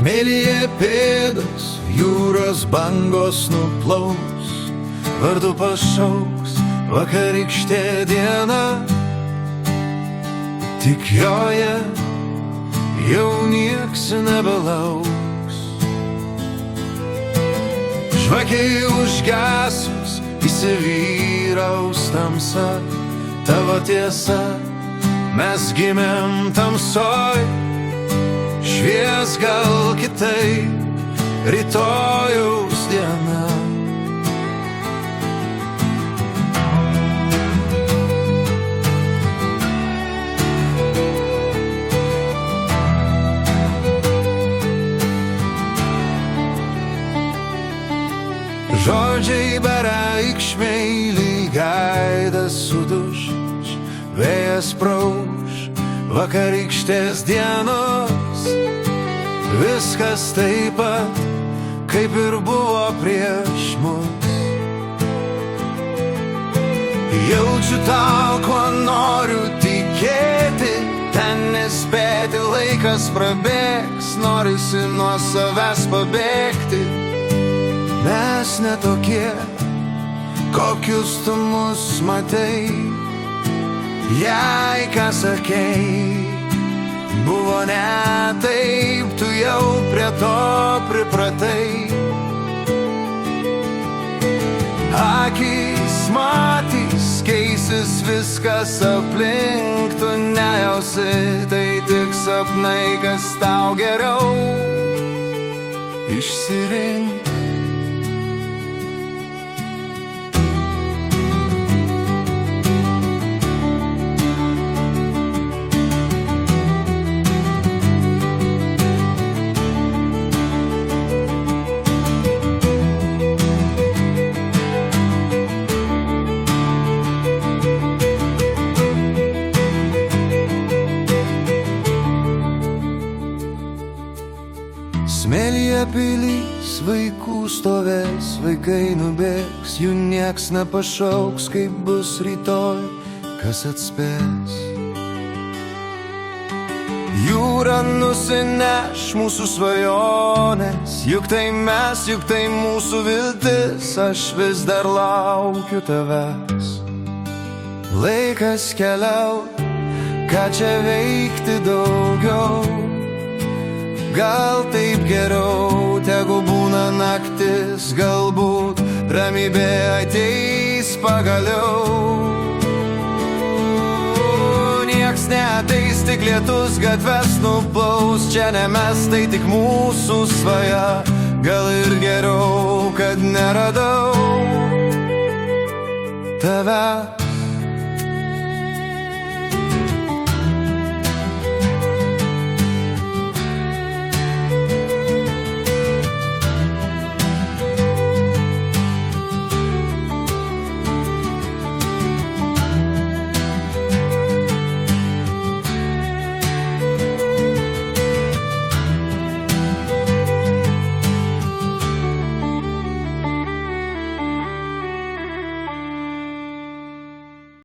Smėlyje pėdos, jūros bangos nuplaus, vardu pašauks vakarykštė diena. Tik joje jau nieks nebelauks. Žvakiai užgesus įsivyraus tamsa, tavo tiesa, mes gimėm tamsoj. Švies gal kitaip rytojaus diena. Žodžiai bereikšmiai lyg aidas suduš, vėjas prauš vakarykštės dienos. Viskas taip pat, kaip ir buvo prieš mus. Jaučiu tau, kuo noriu tikėti, ten nespėti, laikas prabėgs, norisi nuo savęs pabėgti. Mes netokie, kokius tu mus matei, jei ką sakei buvo ne taip, tu jau prie to pripratai. Akys matys, keisis viskas aplink, tu nejausi, tai tik sapnai, kas tau geriau išsirink. Smėlyje pilys vaikų stovės, vaikai nubėgs, jų nieks nepašauks, kaip bus rytoj, kas atspės. Jūra nusineš mūsų svajonės, juk tai mes, juk tai mūsų viltis, aš vis dar laukiu tavęs. Laikas keliaut, ką čia veikti daugiau. Gal taip geriau, tegu būna naktis, galbūt ramybė ateis pagaliau. Nieks neateis, tik lietus gatves nuplaus, čia ne mes, tai tik mūsų svaja. Gal ir geriau, kad neradau tave.